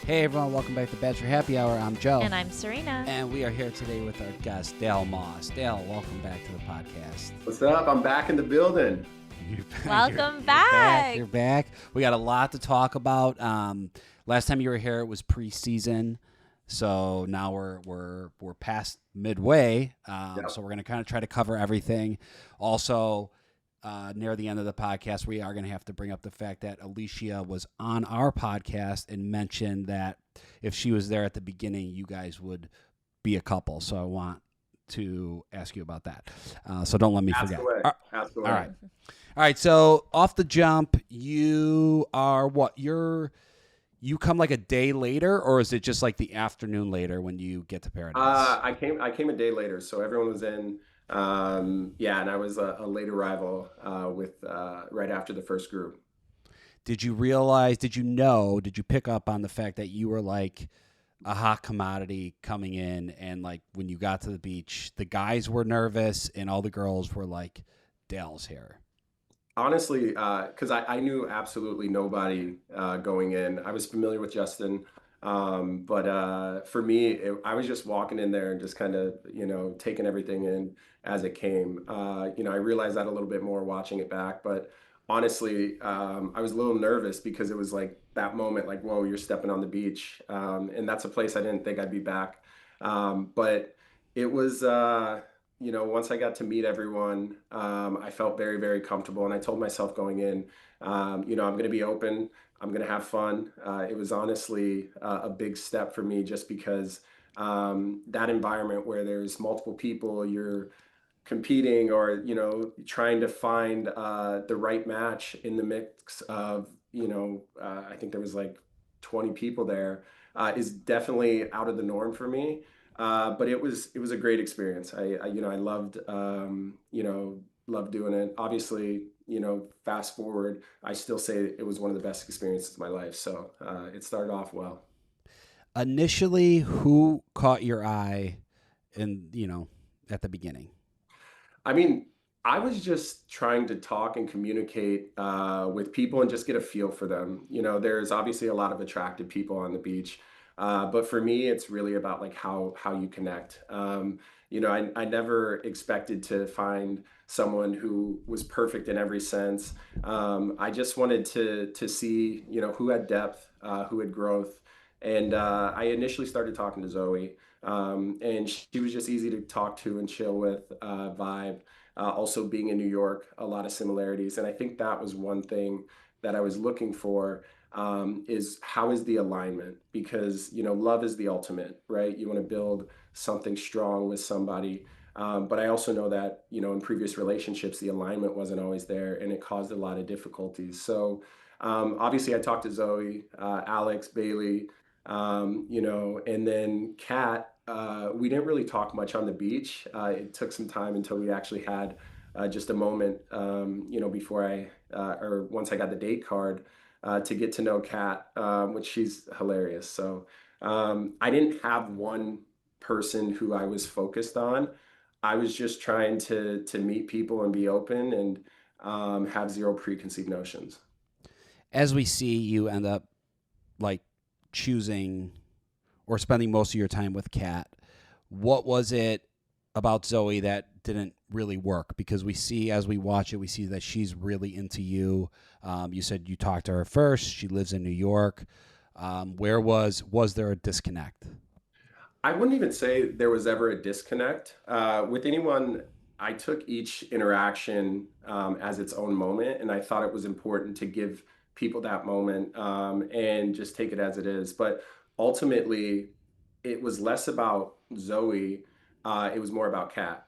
Hey everyone, welcome back to Bachelor Happy Hour. I'm Joe. And I'm Serena. And we are here today with our guest, Dale Moss. Dale, welcome back to the podcast. What's up? I'm back in the building. Welcome back. You're back. We got a lot to talk about. Last time you were here, it was preseason. So now we're past midway. So we're going to kind of try to cover everything. Also, near the end of the podcast, we are going to have to bring up the fact that Alicia was on our podcast and mentioned that if she was there at the beginning, you guys would be a couple. So I want to ask you about that. So don't let me forget. Ask away. All right. All right. So off the jump, you are what? You come like a day later, or is it just like the afternoon later when you get to Paradise? I came a day later, so everyone was in. And I was a late arrival with right after the first group. Did you pick up on the fact that you were like a hot commodity coming in, and like when you got to the beach, the guys were nervous and all the girls were like, Dale's here? Honestly, because I knew absolutely nobody going in. I was familiar with Justin, but for me, I was just walking in there and just kind of, taking everything in as it came. I realized that a little bit more watching it back, but honestly, I was a little nervous because it was like that moment, like, whoa, you're stepping on the beach. And that's a place I didn't think I'd be back. But it was, once I got to meet everyone, I felt very, very comfortable. And I told myself going in, I'm going to be open. I'm going to have fun. It was honestly a big step for me just because that environment where there's multiple people, you're competing or, trying to find the right match in the mix of, I think there was like 20 people there, is definitely out of the norm for me. But it was a great experience. I loved loved doing it. Obviously, fast forward, I still say it was one of the best experiences of my life. So it started off well. Initially, who caught your eye at the beginning? I mean, I was just trying to talk and communicate with people and just get a feel for them. There's obviously a lot of attractive people on the beach, but for me, it's really about like how you connect. I never expected to find someone who was perfect in every sense. I just wanted to see who had depth, who had growth, and I initially started talking to Zoe. And she was just easy to talk to and chill with, vibe. Also, being in New York, a lot of similarities. And I think that was one thing that I was looking for, is how is the alignment? Because, love is the ultimate, right? You want to build something strong with somebody. But I also know that, in previous relationships, the alignment wasn't always there and it caused a lot of difficulties. So obviously I talked to Zoe, Alex, Bailey, and then Kat. We didn't really talk much on the beach. It took some time until we actually had just a moment, before or once I got the date card, to get to know Kat, which she's hilarious. So I didn't have one person who I was focused on. I was just trying to meet people and be open and have zero preconceived notions. As we see, you end up like choosing or spending most of your time with Kat. What was it about Zoe that didn't really work? Because we see, as we watch it, we see that she's really into you. You said you talked to her first. She lives in New York. Where was there a disconnect? I wouldn't even say there was ever a disconnect. With anyone, I took each interaction as its own moment, and I thought it was important to give people that moment, and just take it as it is. But ultimately, it was less about Zoe. It was more about Kat.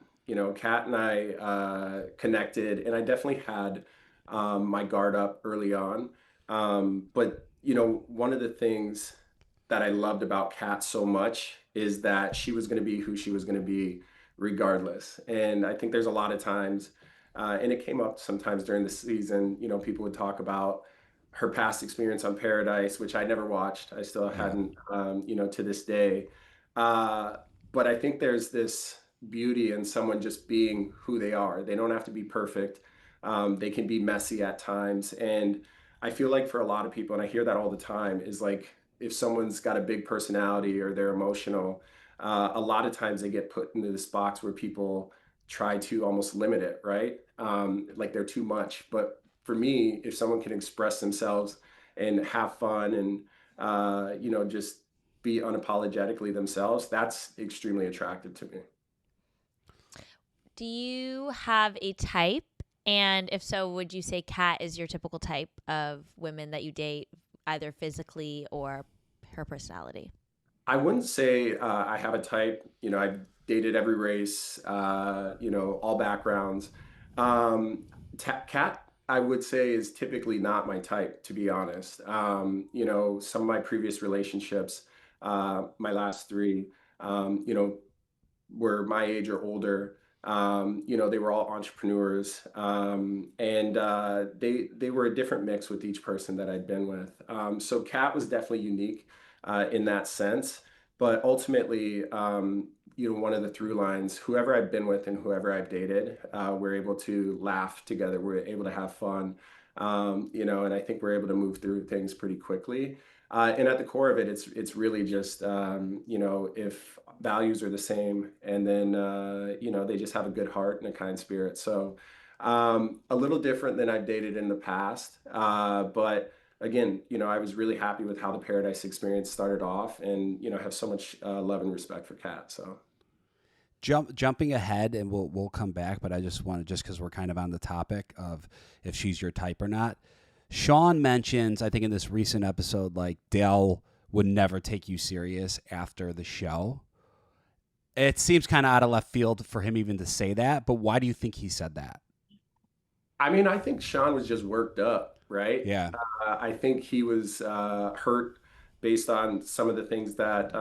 Kat and I connected, and I definitely had my guard up early on. But one of the things that I loved about Kat so much is that she was going to be who she was going to be regardless. And I think there's a lot of times, and it came up sometimes during the season, people would talk about her past experience on Paradise, which I never watched. I still Yeah. hadn't, to this day. Uh, but I think there's this beauty in someone just being who they are. They don't have to be perfect. They can be messy at times. And I feel like for a lot of people, and I hear that all the time, is like if someone's got a big personality or they're emotional, a lot of times they get put into this box where people try to almost limit it, right? Like they're too much. But for me, if someone can express themselves and have fun and just be unapologetically themselves, that's extremely attractive to me. Do you have a type? And if so, would you say Kat is your typical type of women that you date, either physically or her personality? I wouldn't say I have a type. I've dated every race, all backgrounds. Um, Cat, I would say, is typically not my type, to be honest. Some of my previous relationships, my last three, were my age or older. They were all entrepreneurs, and they were a different mix with each person that I'd been with. So Kat was definitely unique in that sense. But ultimately, one of the through lines, whoever I've been with and whoever I've dated, we're able to laugh together. We're able to have fun, and I think we're able to move through things pretty quickly. And at the core of it, it's really just if values are the same, and then they just have a good heart and a kind spirit. So a little different than I've dated in the past, but again, I was really happy with how the Paradise experience started off, and have so much love and respect for Kat. So jumping ahead, and we'll come back, but I just wanted, just because we're kind of on the topic of if she's your type or not. Sean mentions, I think in this recent episode, like Dale would never take you serious after the show. It seems kind of out of left field for him even to say that, but why do you think he said that? I mean, I think Sean was just worked up, right? Yeah. I think he was hurt based on some of the things that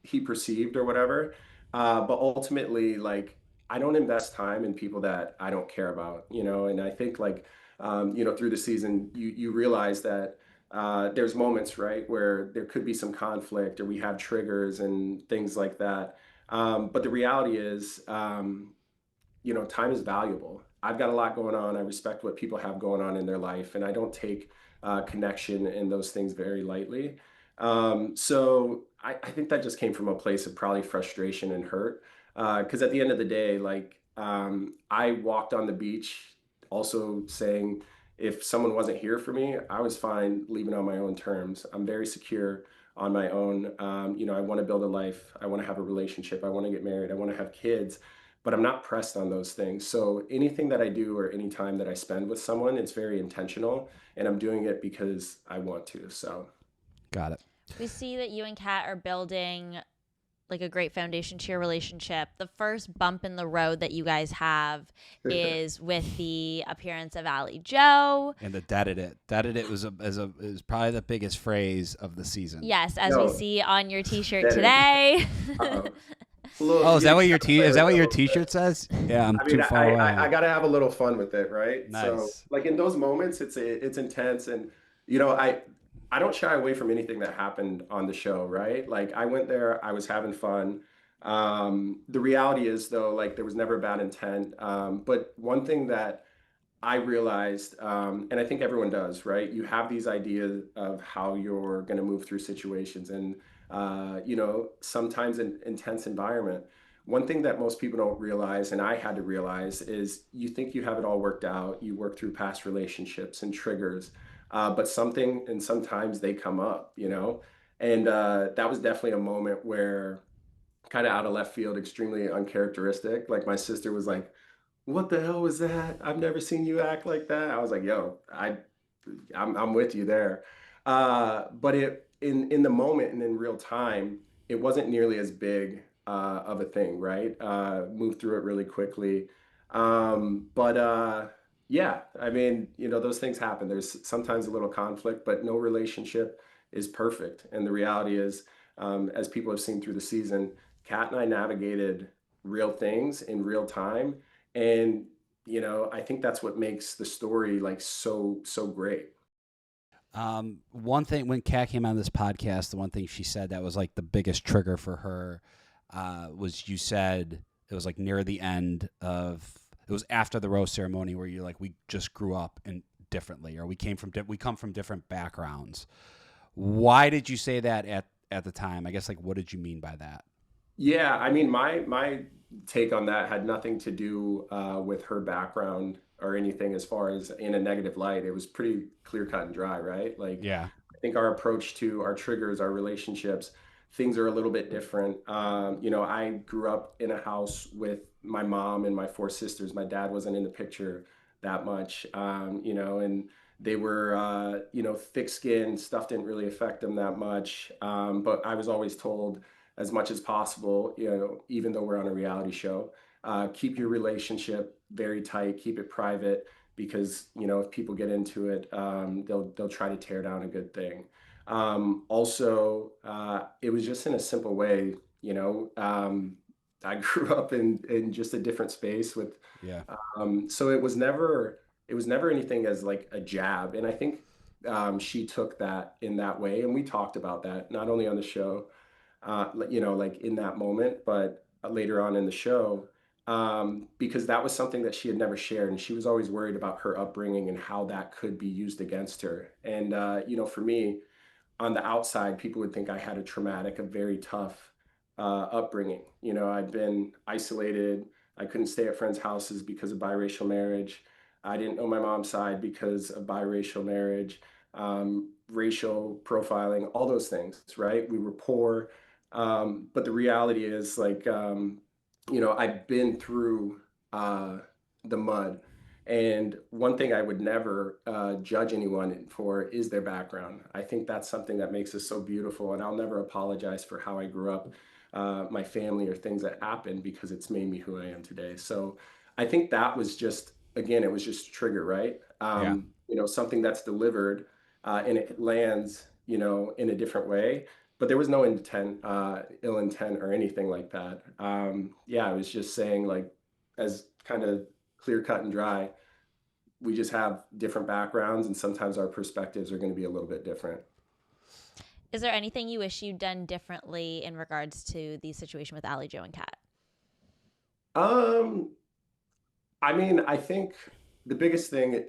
he perceived or whatever. But ultimately, like, I don't invest time in people that I don't care about, and I think like through the season, you realize that there's moments, right, where there could be some conflict or we have triggers and things like that. But the reality is, time is valuable. I've got a lot going on. I respect what people have going on in their life, and I don't take connection and those things very lightly. So I think that just came from a place of probably frustration and hurt. Because at the end of the day, like I walked on the beach also saying if someone wasn't here for me, I was fine leaving on my own terms. I'm very secure on my own. I want to build a life. I want to have a relationship. I want to get married. I want to have kids, but I'm not pressed on those things. So anything that I do or any time that I spend with someone, it's very intentional, and I'm doing it because I want to. So, got it. We see that you and Kat are building like a great foundation to your relationship. The first bump in the road that you guys have is with the appearance of Allie Joe. And the deaded it. Deaded it was probably the biggest phrase of the season. Yes, as we see on your T-shirt today. Is that what your T-shirt says? Yeah, I'm too far away. I got to have a little fun with it, right? Nice. So, like in those moments, it's intense, and I don't shy away from anything that happened on the show, right? Like I went there, I was having fun. The reality is though, like there was never bad intent. But one thing that I realized, and I think everyone does, right? You have these ideas of how you're going to move through situations, and sometimes an intense environment. One thing that most people don't realize, and I had to realize, is you think you have it all worked out. You work through past relationships and triggers, but sometimes they come up, and that was definitely a moment where, kind of out of left field, extremely uncharacteristic. Like my sister was like, "What the hell was that? I've never seen you act like that." I was like, "Yo, I'm with you there." But it in the moment and in real time, it wasn't nearly as big of a thing, right? Moved through it really quickly. But yeah, I mean, those things happen. There's sometimes a little conflict, but no relationship is perfect. And the reality is, as people have seen through the season, Kat and I navigated real things in real time. And, I think that's what makes the story like so great. One thing, when Kat came on this podcast, the one thing she said that was like the biggest trigger for her was, you said it was like near the end of, it was after the rose ceremony where you're like, we just grew up differently, or we come from different backgrounds. Why did you say that at the time? I guess like what did you mean by that? Yeah, I mean, my take on that had nothing to do with her background or anything as far as in a negative light. It was pretty clear cut and dry, right? Like, Yeah. I think our approach to our triggers, our relationships, things are a little bit different. I grew up in a house with my mom and my four sisters. My dad wasn't in the picture that much, and they were, thick-skinned. Stuff didn't really affect them that much. But I was always told as much as possible, even though we're on a reality show, keep your relationship very tight, keep it private, because if people get into it, they'll try to tear down a good thing. Also, it was just in a simple way. I grew up in just a different space with, Yeah. so it was never anything as like a jab, and I think she took that in that way, and we talked about that not only on the show, like in that moment, but later on in the show, because that was something that she had never shared, and she was always worried about her upbringing and how that could be used against her. And for me, on the outside, people would think I had a very tough upbringing. I'd been isolated. I couldn't stay at friends' houses because of biracial marriage. I didn't know my mom's side because of biracial marriage, racial profiling, all those things, right? We were poor. But the reality is, like, I've been through uh, the mud. And one thing I would never judge anyone for is their background. I think that's something that makes us so beautiful. And I'll never apologize for how I grew up, my family, or things that happened, because it's made me who I am today. So I think that was just, again, it was just a trigger, right? Yeah. Something that's delivered and it lands, in a different way. But there was no ill intent or anything like that. Yeah, I was just saying, like, as kind of clear cut and dry, we just have different backgrounds, and sometimes our perspectives are going to be a little bit different. Is there anything you wish you'd done differently in regards to the situation with Allie, Joe, and Kat? Um, I mean, I think the biggest thing,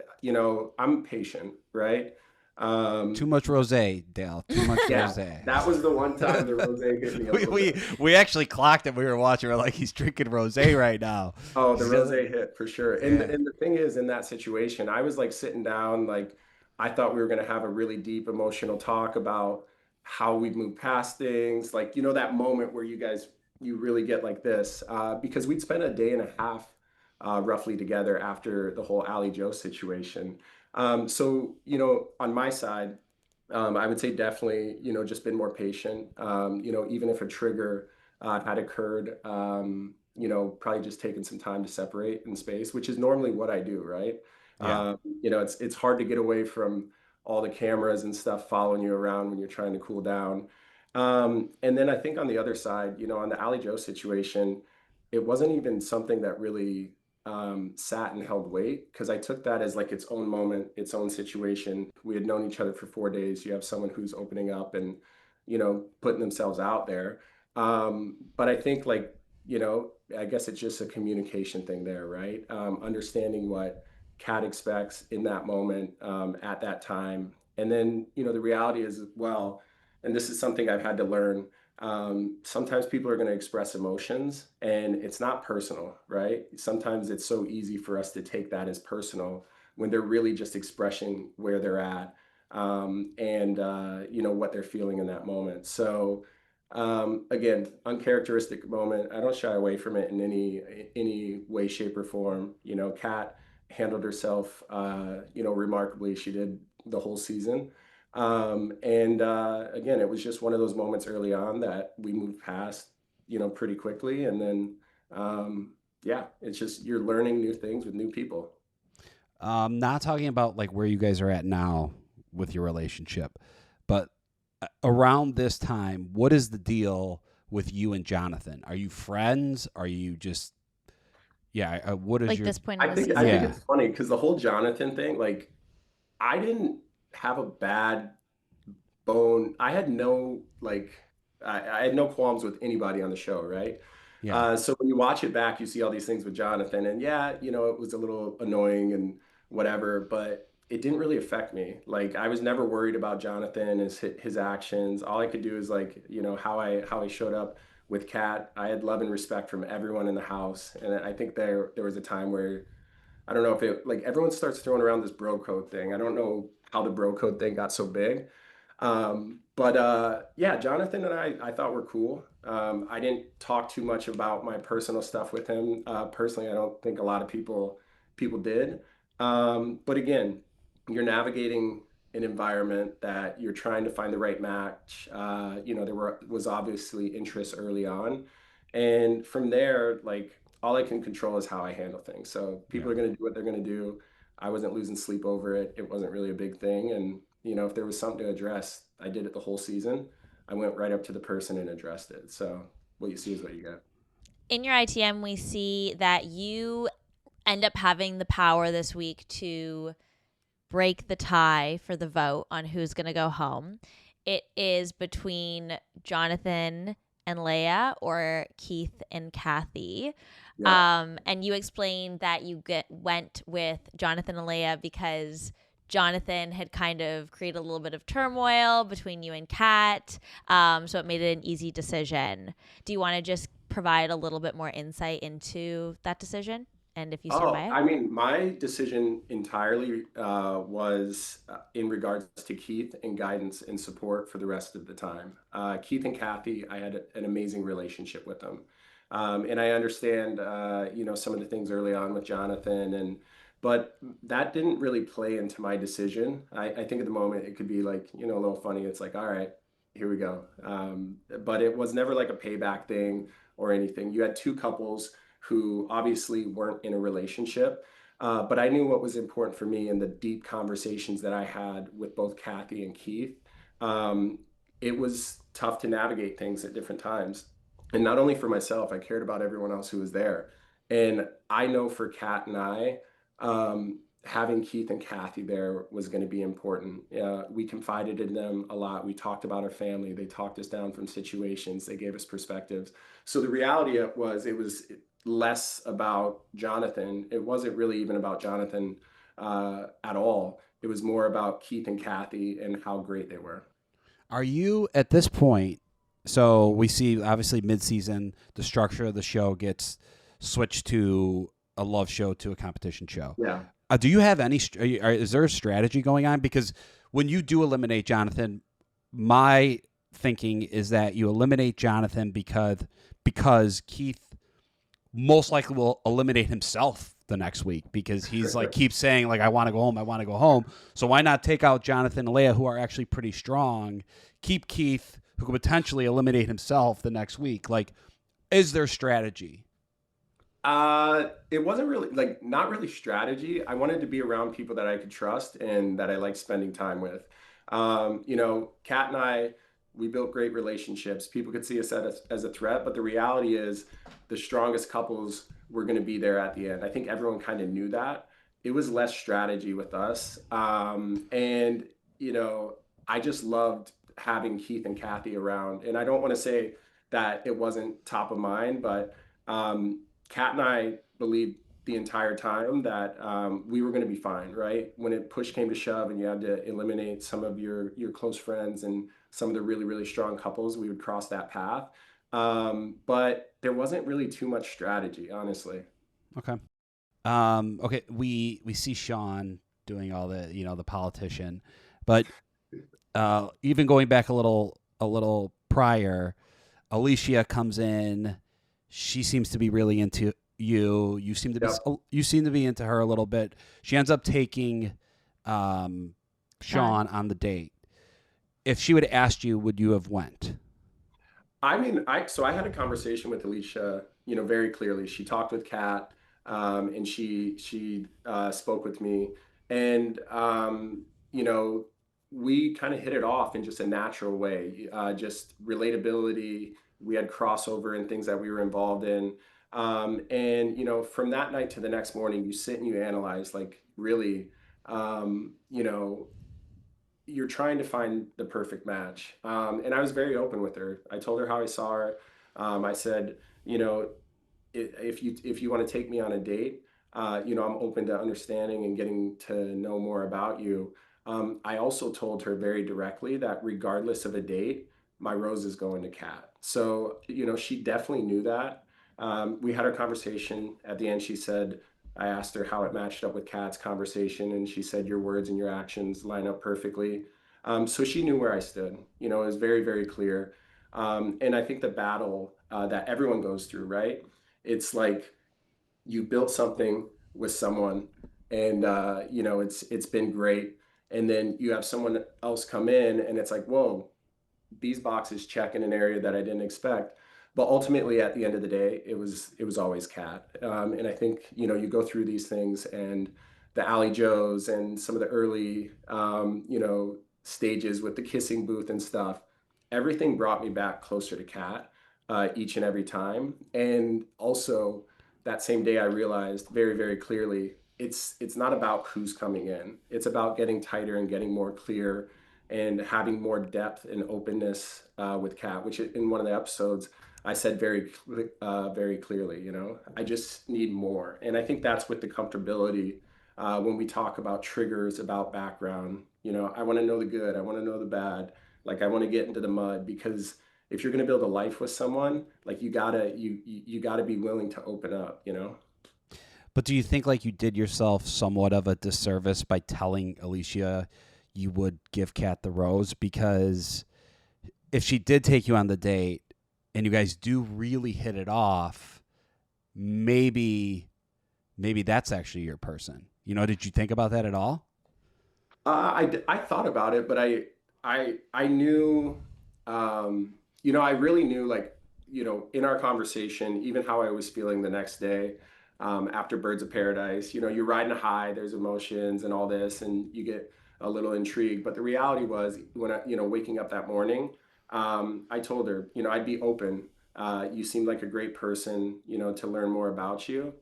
I'm patient, right? Too Um, much rosé, Dale. Too much yeah, rosé. that was the one time the rosé hit me a we, little bit. we we actually clocked it. We were watching. We're like, he's drinking rosé right now. Oh, the He's rose gonna- hit for sure. And yeah. and the thing is, in that situation, I was like sitting down, like I thought we were gonna have a really deep emotional talk about how we move past things, like that moment where you really get like this, because we'd spent a day and a half roughly together after the whole Ally Joe situation. So on my side, I would say definitely, just been more patient. Even if a trigger had occurred, probably just taking some time to separate in space, which is normally what I do, right? Yeah. It's hard to get away from all the cameras and stuff following you around when you're trying to cool down. And then I think on the other side, on the Ally Joe situation, it wasn't even something that really sat and held weight, because I took that as like its own moment, its own situation. We had known each other for 4 days. You have someone who's opening up and, putting themselves out there. But I think, like, I guess it's just a communication thing there, right? Understanding what Kat expects in that moment, at that time. And then, the reality is, well, and this is something I've had to learn, sometimes people are going to express emotions and it's not personal, right? Sometimes it's so easy for us to take that as personal when they're really just expressing where they're at, and what they're feeling in that moment. So again, uncharacteristic moment. I don't shy away from it in any way, shape, or form. Kat handled herself, remarkably. She did the whole season. And again, it was just one of those moments early on that we moved past, pretty quickly. And then, yeah, it's just you're learning new things with new people. Not talking about like where you guys are at now with your relationship, but around this time, what is the deal with you and Jonathan? Are you friends? Are you just yeah? What is Like your this point in I the think I season? think yeah? it's funny because the whole Jonathan thing, like, I didn't have a bad bone. I had no like I had no qualms with anybody on the show, right? Yeah. So when you watch it back, you see all these things with Jonathan, and yeah, it was a little annoying and whatever, but it didn't really affect me. Like I was never worried about Jonathan, his actions. All I could do is like, how I showed up with Kat. I had love and respect from everyone in the house. And I think there was a time where I don't know if it like everyone starts throwing around this bro code thing. I don't know how the bro code thing got so big. But yeah, Jonathan and I thought were cool. I didn't talk too much about my personal stuff with him. Personally, I don't think a lot of people did. But again, you're navigating an environment that you're trying to find the right match. There was obviously interest early on, and from there, like all I can control is how I handle things. So Yeah. people are going to do what they're going to do. I wasn't losing sleep over it. It wasn't really a big thing, and if there was something to address, I did it the whole season. I went right up to the person and addressed it. So what you see is what you get. In your ITM, we see that you end up having the power this week to break the tie for the vote on who's going to go home. It is between Jonathan and Leia or Keith and Kathy. Yeah. And you explained that went with Jonathan and Leia because Jonathan had kind of created a little bit of turmoil between you and Kat. So it made it an easy decision. Do you want to just provide a little bit more insight into that decision and if you stand Oh, by it? I mean, my decision entirely was in regards to Keith and guidance and support for the rest of the time. Keith and Kathy, I had an amazing relationship with them. And I understand, some of the things early on with Jonathan, but that didn't really play into my decision. I think at the moment it could be like, a little funny. It's like, all right, here we go. But it was never like a payback thing or anything. You had two couples who obviously weren't in a relationship. But I knew what was important for me in the deep conversations that I had with both Kathy and Keith. Um, it was tough to navigate things at different times. And not only for myself, I cared about everyone else who was there. And I know for Kat and I, having Keith and Kathy there was going to be important. We confided in them a lot. We talked about our family. They talked us down from situations. They gave us perspectives. So the reality it was less about Jonathan. It wasn't really even about Jonathan at all. It was more about Keith and Kathy and how great they were. Are you at this point? So we see obviously mid-season the structure of the show gets switched to a love show to a competition show. Yeah. Do you have any? Is there a strategy going on? Because when you do eliminate Jonathan, my thinking is that you eliminate Jonathan because Keith most likely will eliminate himself the next week because he's like keeps saying like I want to go home, I want to go home. So why not take out Jonathan and Leia who are actually pretty strong, keep Keith who could potentially eliminate himself the next week? Like, is there strategy? It wasn't really like not really strategy. I wanted to be around people that I could trust and that I like spending time with. Kat and I, we built great relationships. People could see us as a threat, but the reality is the strongest couples were going to be there at the end. I think everyone kind of knew that. It was less strategy with us. And, you know, I just loved having Keith and Kathy around. And I don't want to say that it wasn't top of mind, but Kat and I believed the entire time that we were going to be fine, right? When it push came to shove and you had to eliminate some of your close friends and some of the really, really strong couples, we would cross that path. But there wasn't really too much strategy, honestly. Okay. Okay. We see Sean doing all the politician, but even going back a little prior, Alicia comes in. She seems to be really into you. Yep. You seem to be into her a little bit. She ends up taking Sean. Sean on the date. If she would have asked you, would you have went? I mean, I had a conversation with Alicia, very clearly. She talked with Kat, and she spoke with me, and we kind of hit it off in just a natural way, just relatability. We had crossover and things that we were involved in, and from that night to the next morning, you sit and you analyze, like really, um, you know you're trying to find the perfect match. And I was very open with her. I told her how I saw her. I said, you know, if you want to take me on a date, I'm open to understanding and getting to know more about you. I also told her very directly that regardless of a date, my rose is going to Kat. So, she definitely knew that. We had our conversation. At the end, she said, I asked her how it matched up with Kat's conversation, and she said, your words and your actions line up perfectly. So she knew where I stood. It was very, very clear. And I think the battle that everyone goes through, right? It's like you built something with someone, and it's been great, and then you have someone else come in, and it's like, whoa, these boxes check in an area that I didn't expect. But ultimately, at the end of the day, it was always Kat. And I think you go through these things, and the Alley Joes and some of the early stages with the kissing booth and stuff. Everything brought me back closer to Kat each and every time. And also, that same day, I realized very, very clearly it's not about who's coming in. It's about getting tighter and getting more clear and having more depth and openness with Kat, which in one of the episodes I said very clearly, I just need more. And I think that's with the comfortability when we talk about triggers, about background. I want to know the good, I want to know the bad, like I want to get into the mud, because if you're going to build a life with someone, like you gotta be willing to open up. But do you think like you did yourself somewhat of a disservice by telling Alicia you would give Kat the rose? Because if she did take you on the date and you guys do really hit it off, maybe that's actually your person. Did you think about that at all? I thought about it, but I knew, I really knew, like, in our conversation, even how I was feeling the next day, after Birds of Paradise. You're riding a high, there's emotions and all this, and you get a little intrigued. But the reality was, when waking up that morning, I told her, I'd be open. You seemed like a great person, to learn more about you.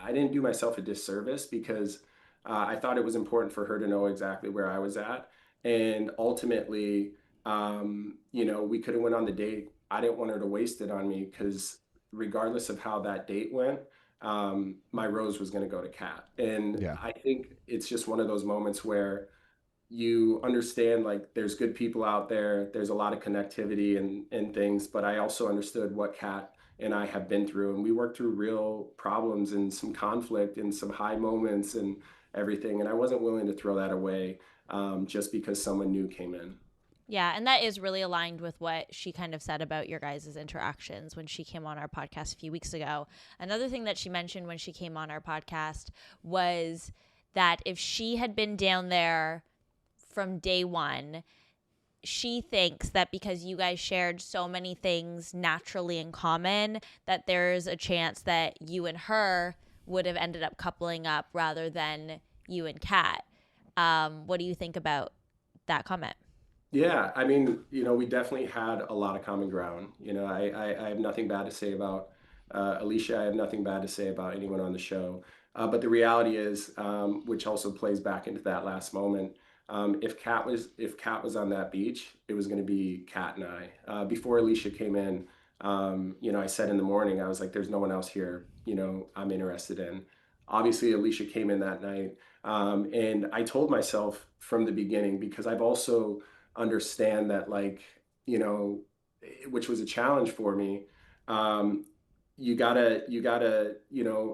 I didn't do myself a disservice, because I thought it was important for her to know exactly where I was at. And ultimately, we could have went on the date. I didn't want her to waste it on me, because regardless of how that date went, my rose was going to go to Kat. And Yeah. I think it's just one of those moments where you understand, like, there's good people out there, there's a lot of connectivity and things, but I also understood what Kat and I have been through, and we worked through real problems and some conflict and some high moments and everything, and I wasn't willing to throw that away just because someone new came in. Yeah, and that is really aligned with what she kind of said about your guys' interactions when she came on our podcast a few weeks ago. Another thing that she mentioned when she came on our podcast was that if she had been down there from day one, she thinks that because you guys shared so many things naturally in common, that there's a chance that you and her would have ended up coupling up rather than you and Kat. What do you think about that comment? Yeah, I mean, we definitely had a lot of common ground. I have nothing bad to say about Alicia. I have nothing bad to say about anyone on the show. But the reality is, which also plays back into that last moment, if Kat was on that beach, it was going to be Kat and I. Before Alicia came in, I said in the morning, I was like, "There's no one else here. I'm interested in." Obviously, Alicia came in that night, and I told myself from the beginning, because I've also understand that, like, you know which was a challenge for me. um you gotta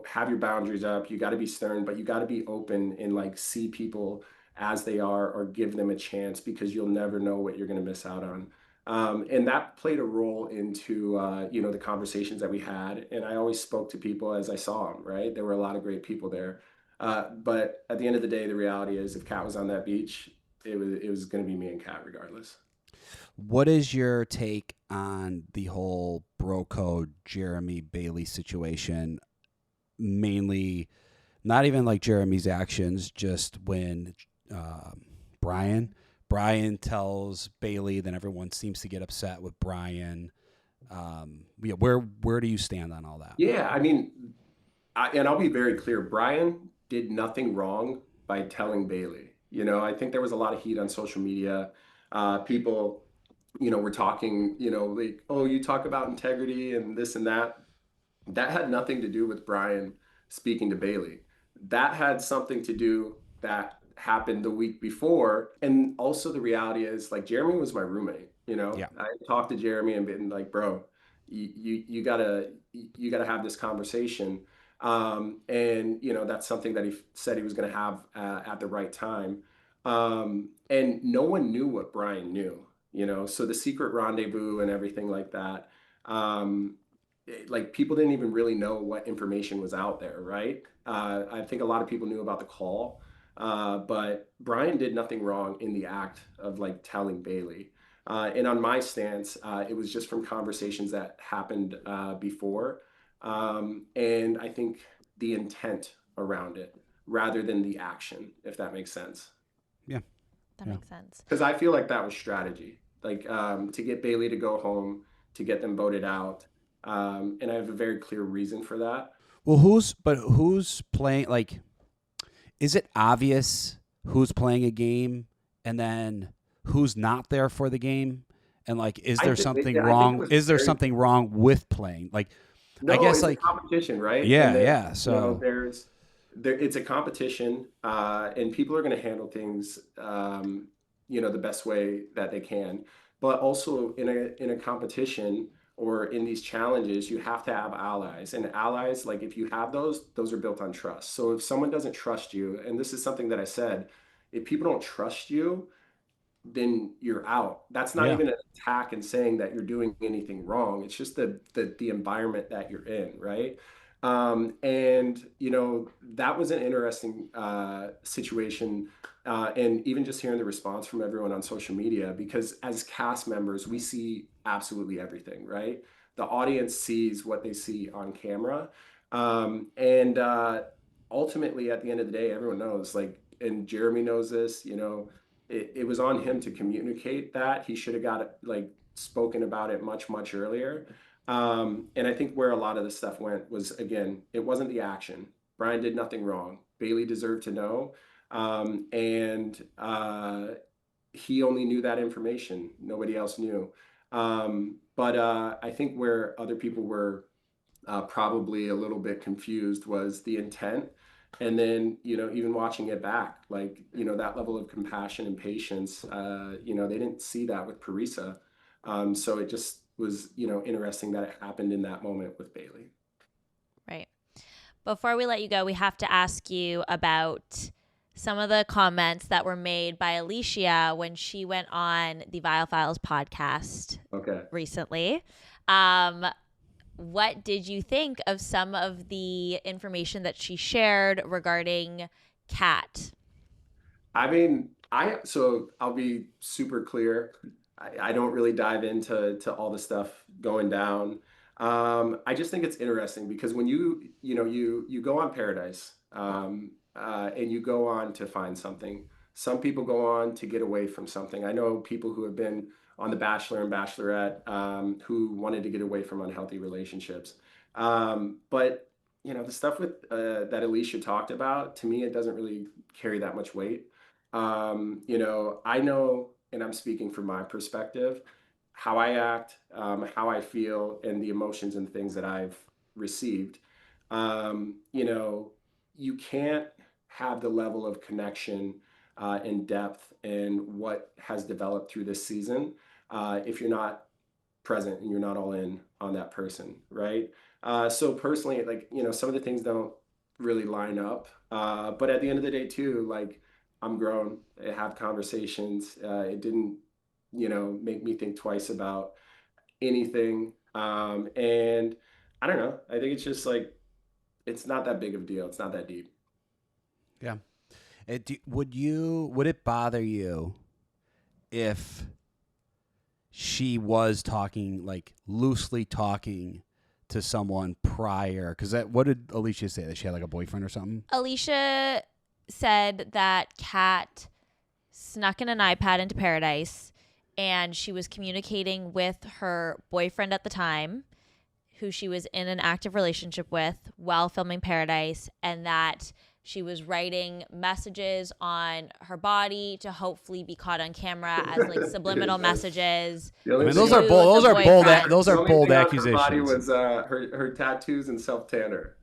have your boundaries up. You gotta be stern, but you gotta be open and, like, see people as they are, or give them a chance, because you'll never know what you're going to miss out on. And that played a role into the conversations that we had, and I always spoke to people as I saw them. Right, there were a lot of great people there, but at the end of the day, the reality is, if Kat was on that beach, it was going to be me and Kat regardless. What is your take on the whole bro code Jeremy Bailey situation? Mainly, not even like Jeremy's actions, just when Brian Brian tells Bailey, then everyone seems to get upset with Brian. Yeah, where do you stand on all that? Yeah, I mean, and I'll be very clear. Brian did nothing wrong by telling Bailey. I think there was a lot of heat on social media. People, were talking, like, oh, you talk about integrity and this and that. That had nothing to do with Brian speaking to Bailey. that had something to do that happened the week before. And also the reality is like Jeremy was my roommate, you know. Yeah. I talked to Jeremy and been like, bro, you gotta have this conversation. And you know, that's something that he said he was going to have at the right time. And no one knew what Brian knew, you know, so the secret rendezvous and everything like that. Um, like people didn't even really know what information was out there, right? I think a lot of people knew about the call, but Brian did nothing wrong in the act of like telling Bailey. And on my stance, it was just from conversations that happened before. And I think the intent around it rather than the action, if that makes sense. Yeah. That makes sense. Because I feel like that was strategy, like to get Bailey to go home, to get them voted out. And I have a very clear reason for that. Well, who's playing? Like, is it obvious who's playing a game and then who's not there for the game? And like, is there something wrong? Is there something wrong with playing? Like, no, I guess it's like a competition, right? Yeah, And then, yeah. So you know, it's a competition, and people are going to handle things, you know, the best way that they can. But also in a competition or in these challenges, you have to have allies. And allies, like if you have those are built on trust. So if someone doesn't trust you, and this is something that I said, if people don't trust you, then you're out. That's not yeah, even an attack and saying that you're doing anything wrong. It's just the environment that you're in, right? And you know that was an interesting situation, and even just hearing the response from everyone on social media, because as cast members, we see absolutely everything, right? The audience sees what they see on camera, and ultimately, at the end of the day, everyone knows, like, and Jeremy knows this, you know, it was on him to communicate that. He should have got it, like spoken about it much earlier. And I think where a lot of the stuff went was, again, it wasn't the action. Brian did nothing wrong. Bailey deserved to know. And he only knew that information. Nobody else knew. But I think where other people were probably a little bit confused was the intent. And then, you know, even watching it back, like, you know, that level of compassion and patience, you know, they didn't see that with Parisa. So it just was, you know, interesting that it happened in that moment with Bailey. Right. Before we let you go, we have to ask you about some of the comments that were made by Alicia when she went on the Viall Files podcast recently. What did you think of some of the information that she shared regarding Kat? I mean, so I'll be super clear. I don't really dive into all the stuff going down. I just think it's interesting because when you go on Paradise, and you go on to find something. Some people go on to get away from something. I know people who have been on The Bachelor and Bachelorette, who wanted to get away from unhealthy relationships. But you know, the stuff with that Alicia talked about, to me, it doesn't really carry that much weight. You know, I know, and I'm speaking from my perspective, how I act, how I feel, and the emotions and things that I've received. You know, you can't have the level of connection and depth and what has developed through this season if you're not present and you're not all in on that person, right? So personally, like, you know, some of the things don't really line up. But at the end of the day, too, like, I'm grown. I have conversations. It didn't, you know, make me think twice about anything. And I don't know. I think it's just like, it's not that big of a deal. It's not that deep. yeah. Would it bother you if she was talking, like loosely talking to someone prior? Because what did Alicia say? That she had like a boyfriend or something? Alicia said that Kat snuck in an iPad into Paradise and she was communicating with her boyfriend at the time, who she was in an active relationship with while filming Paradise, and that she was writing messages on her body to hopefully be caught on camera as like subliminal messages. I mean, those are bold boyfriend. accusations. Body was her tattoos and self tanner.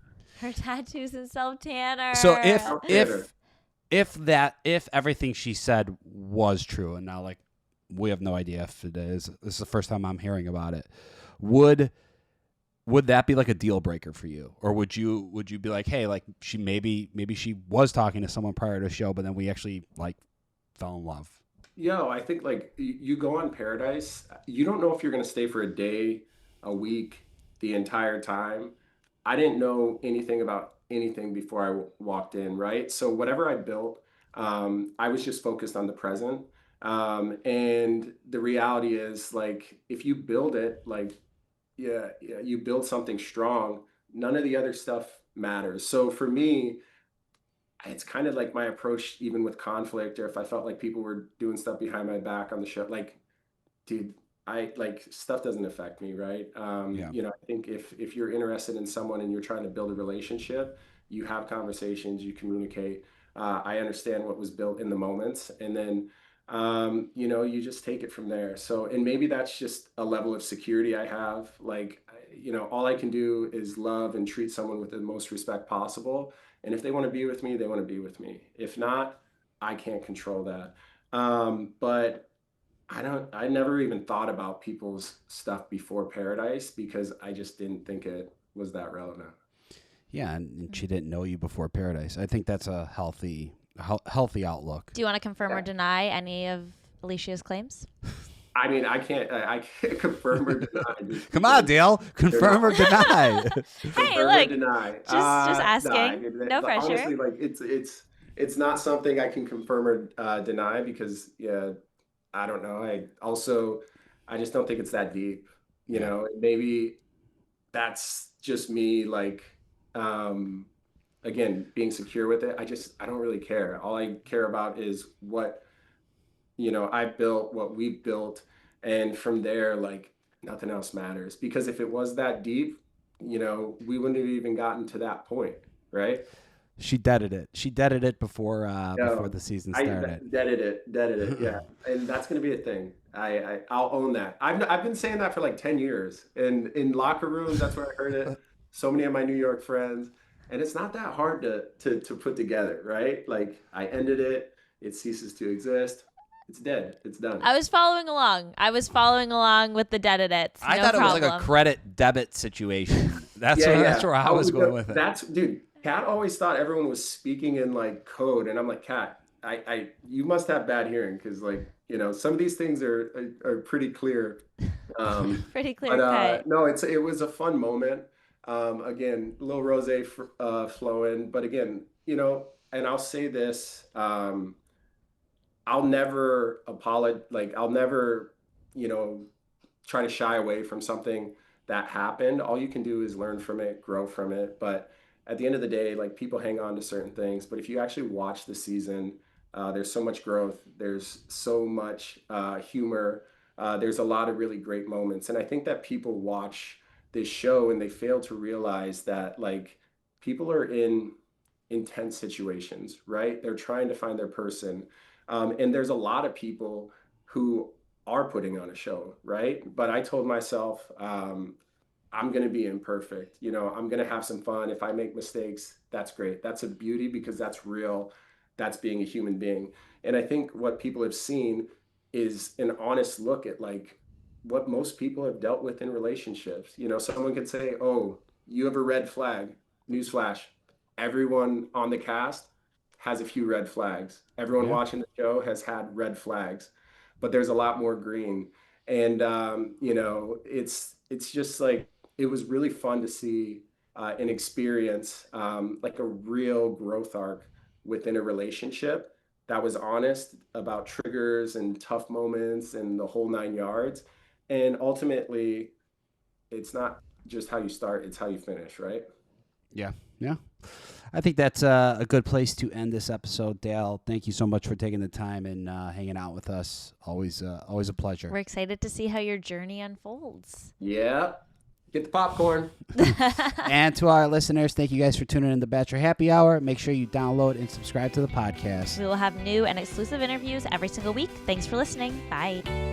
Her tattoos and self-tanner. So Self-tanner. if everything she said was true, and now like we have no idea if it is. This is the first time I'm hearing about it. Would that be like a deal breaker for you, or would you be like, hey, like she maybe she was talking to someone prior to the show, but then we actually like fell in love? Yo, I think like you go on Paradise, you don't know if you're going to stay for a day, a week, the entire time. I didn't know anything about anything before I walked in, right? So whatever I built, I was just focused on the present. And the reality is like if you build it, like yeah, you build something strong, none of the other stuff matters. So for me, it's kind of like my approach even with conflict, or if I felt like people were doing stuff behind my back on the show, like dude, I like stuff doesn't affect me, right? Yeah. I think if you're interested in someone and you're trying to build a relationship, you have conversations, you communicate. I understand what was built in the moments, and then you just take it from there. So, and maybe that's just a level of security I have. Like, all I can do is love and treat someone with the most respect possible. And if they want to be with me, they want to be with me. If not, I can't control that. But I never even thought about people's stuff before Paradise because I just didn't think it was that relevant. Yeah, and she didn't know you before Paradise. I think that's a healthy outlook. Do you want to confirm or deny any of Alicia's claims? I mean, I can't confirm or deny. Come on, Dale. Confirm or deny. Hey, Confirm look, or deny. just asking. Nah, No pressure. honestly, like it's not something I can confirm or deny because yeah, I don't know. I just don't think it's that deep. Maybe that's just me like again being secure with it. I don't really care. All I care about is what I built, what we built, and from there like nothing else matters. Because if it was that deep, we wouldn't have even gotten to that point, right? She deaded it. She deaded it before No, the season I started. deaded it, yeah. And that's gonna be a thing. I'll own that. I've been saying that for like 10 years. And in locker rooms, that's where I heard it. So many of my New York friends. And it's not that hard to put together, right? Like I ended it, it ceases to exist. It's dead. It's done. I was following along with the deaded it. I No thought problem. it was like a credit debit situation. That's where I was going with it. Dude, Kat always thought everyone was speaking in like code, and I'm like, Kat, you must have bad hearing because like some of these things are pretty clear. Pretty clear But cut. no, it was a fun moment. Again, a little rosé flowing, but again, and I'll say this. I'll never apologize. Like I'll never, try to shy away from something that happened. All you can do is learn from it, grow from it. But at the end of the day, like people hang on to certain things. But if you actually watch the season, there's so much growth. There's so much humor. There's a lot of really great moments. And I think that people watch this show and they fail to realize that like people are in intense situations, right? They're trying to find their person. And there's a lot of people who are putting on a show, right? But I told myself, I'm going to be imperfect. I'm going to have some fun. If I make mistakes, that's great. That's a beauty because that's real. That's being a human being. And I think what people have seen is an honest look at like what most people have dealt with in relationships. Someone could say, oh, you have a red flag. Newsflash. Everyone on the cast has a few red flags. Everyone watching the show has had red flags, but there's a lot more green. And it's just like it was really fun to see and experience like a real growth arc within a relationship that was honest about triggers and tough moments and the whole 9 yards. And ultimately, it's not just how you start; it's how you finish, right? Yeah. I think that's a good place to end this episode, Dale. Thank you so much for taking the time and hanging out with us. Always a pleasure. We're excited to see how your journey unfolds. Yeah. Get the popcorn. And to our listeners, thank you guys for tuning in to Bachelor Happy Hour. Make sure you download and subscribe to the podcast. We will have new and exclusive interviews every single week. Thanks for listening. Bye.